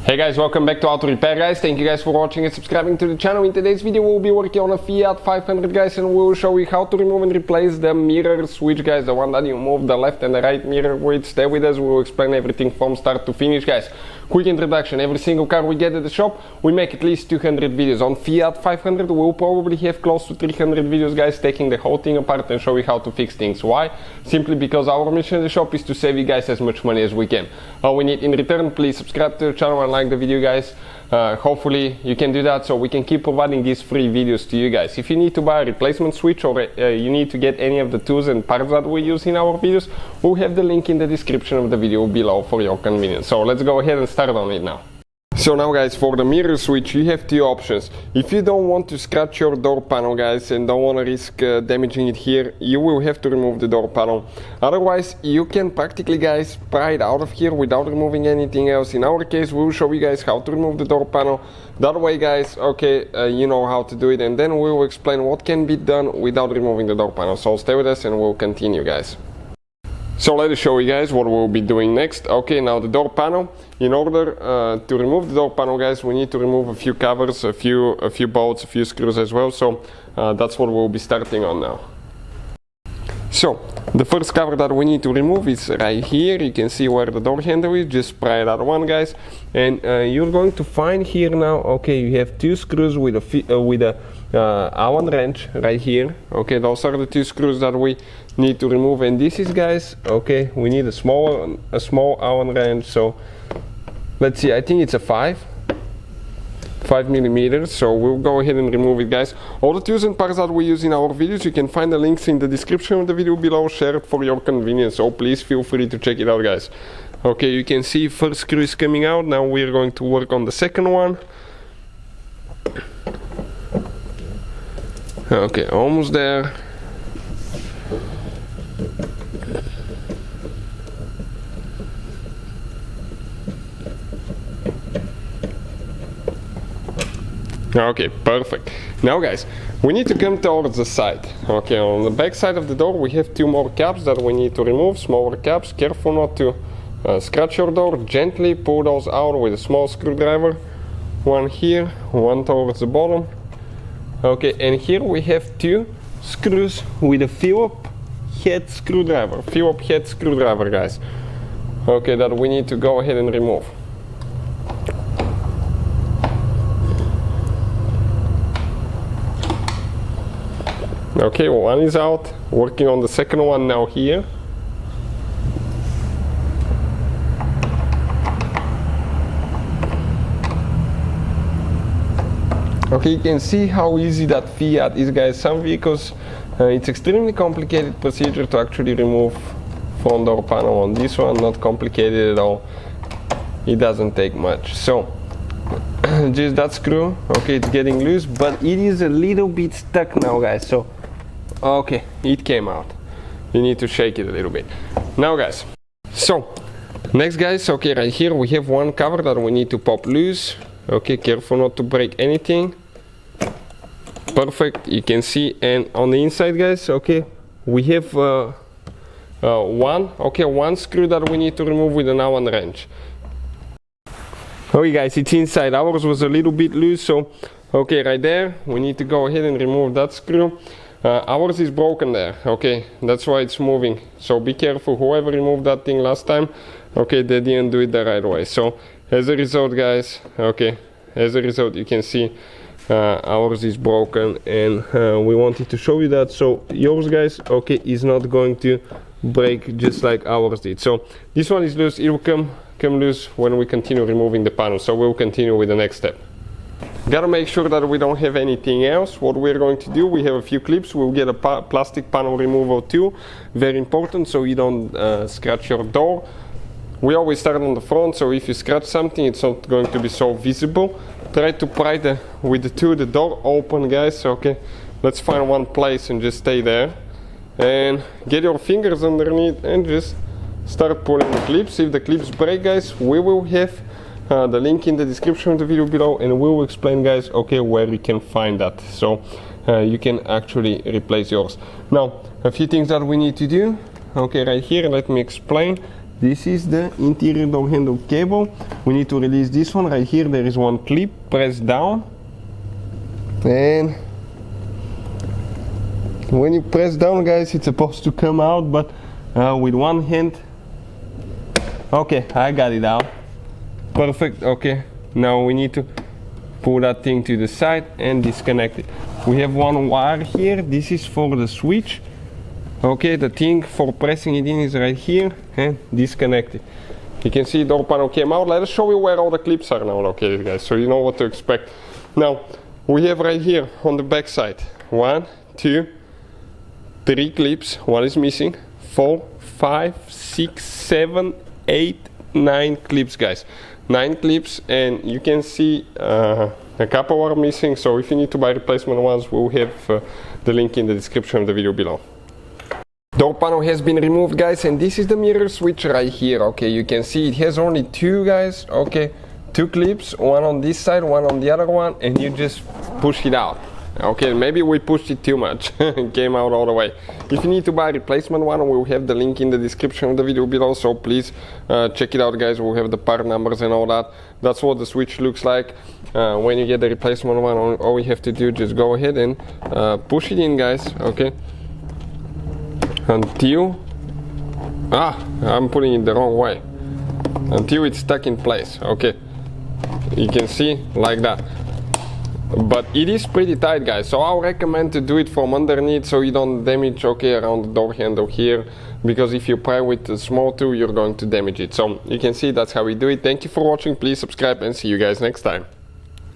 Hey guys, welcome back to Auto Repair guys. Thank you guys for watching and subscribing to the channel. In today's video we'll be working on a Fiat 500 guys, and we'll show you how to remove and replace the mirror switch guys, the one that you move the left and the right mirror with. Stay with us, we'll explain everything from start to finish guys. Quick introduction: every single car we get at the shop we make at least 200 videos. On Fiat 500 we'll probably have close to 300 videos guys, taking the whole thing apart and show you how to fix things. Why? Simply because our mission at the shop is to save you guys as much money as we can. All we need in return, please subscribe to the channel and like the video guys. Hopefully you can do that so we can keep providing these free videos to you guys. If you need to buy a replacement switch or you need to get any of the tools and parts that we use in our videos, we'll have the link in the description of the video below for your convenience. So let's go ahead and start on it now. So now guys, for the mirror switch you have two options. If you don't want to scratch your door panel guys and don't want to risk damaging it here, you will have to remove the door panel. Otherwise you can practically guys pry it out of here without removing anything else. In our case we'll show you guys how to remove the door panel. That way guys, you know how to do it, and then we will explain what can be done without removing the door panel. So stay with us and we'll continue guys. So let us show you guys what we'll be doing next. Okay, now the door panel. In order to remove the door panel guys, we need to remove a few covers, a few bolts, a few screws as well. So that's what we'll be starting on now. So the first cover that we need to remove is right here. You can see where the door handle is. Just pry that one guys, and you're going to find here now, okay, you have two screws with a Allen wrench right here. Okay, those are the two screws that we need to remove, and this is guys, okay, we need a small Allen wrench. So let's see, I think it's a 5 millimeters. So we'll go ahead and remove it guys. All the tools and parts that we use in our videos, you can find the links in the description of the video below, shared for your convenience, so please feel free to check it out guys. Okay, you can see first screw is coming out. Now we're going to work on the second one. Okay, almost there. Okay, perfect. Now guys, we need to come towards the side. Okay, on the back side of the door we have two more caps that we need to remove, smaller caps. Careful not to scratch your door. Gently pull those out with a small screwdriver. One here, one towards the bottom. Okay, and here we have two screws with a Fiat head screwdriver. Fiat head screwdriver guys. Okay, that we need to go ahead and remove. Okay, one is out. Working on the second one now here. Okay, you can see how easy that Fiat is guys. Some vehicles, it's extremely complicated procedure to actually remove front door panel. On this one, not complicated at all. It doesn't take much. So just that screw, okay, it's getting loose, but it is a little bit stuck now guys. So okay, it came out. You need to shake it a little bit. Now guys, so next guys, okay, right here we have one cover that we need to pop loose. Okay, careful not to break anything. Perfect, you can see. And on the inside guys, okay, we have one screw that we need to remove with an Allen wrench. Okay guys, it's inside. Ours was a little bit loose, so okay, right there we need to go ahead and remove that screw. Ours is broken there, okay, that's why it's moving, so be careful. Whoever removed that thing last time, okay, they didn't do it the right way. So as a result guys, okay, you can see ours is broken, and we wanted to show you that. So yours guys, okay, is not going to break just like ours did. So this one is loose. It will come loose when we continue removing the panel. So we'll continue with the next step. Gotta make sure that we don't have anything else. What we're going to do, we have a few clips. We'll get a plastic panel removal tool, very important, so you don't scratch your door. We always start on the front, so if you scratch something it's not going to be so visible. Try to pry with the tool the door open guys. Okay, let's find one place and just stay there and get your fingers underneath and just start pulling the clips. If the clips break guys, we will have the link in the description of the video below, and we will explain guys, okay, where you can find that, so you can actually replace yours. Now a few things that we need to do. Okay, right here, let me explain. This is the interior door handle cable. We need to release this one right here. There is one clip, press down, and when you press down, guys, it's supposed to come out, but with one hand. Okay, I got it out. Perfect. Okay, now we need to pull that thing to the side and disconnect it. We have one wire here. This is for the switch. Okay, the thing for pressing it in is right here, and disconnect it. You can see the door panel came out. Let us show you where all the clips are now located, guys, so you know what to expect. Now, we have right here on the back side 1, 2, 3 clips. One is missing. 4, 5, 6, 7, 8, 9 clips, guys. 9 clips, and you can see a couple are missing, so if you need to buy replacement ones, we'll have the link in the description of the video below. Door panel has been removed, guys, and this is the mirror switch right here. Okay, you can see it has only 2, guys. Okay, 2 clips, one on this side, one on the other one, and you just push it out. Okay, maybe we pushed it too much. It came out all the way. If you need to buy a replacement one, we'll have the link in the description of the video below, so please check it out, guys. We'll have the part numbers and all that. That's what the switch looks like. When you get the replacement one, all you have to do, just go ahead and push it in, guys. Okay, until I'm putting it the wrong way, until it's stuck in place. Okay, you can see like that. But it is pretty tight, guys, so I'll recommend to do it from underneath so you don't damage, okay, around the door handle here, because if you pry with a small tool, you're going to damage it. So you can see that's how we do it. Thank you for watching. Please subscribe and see you guys next time.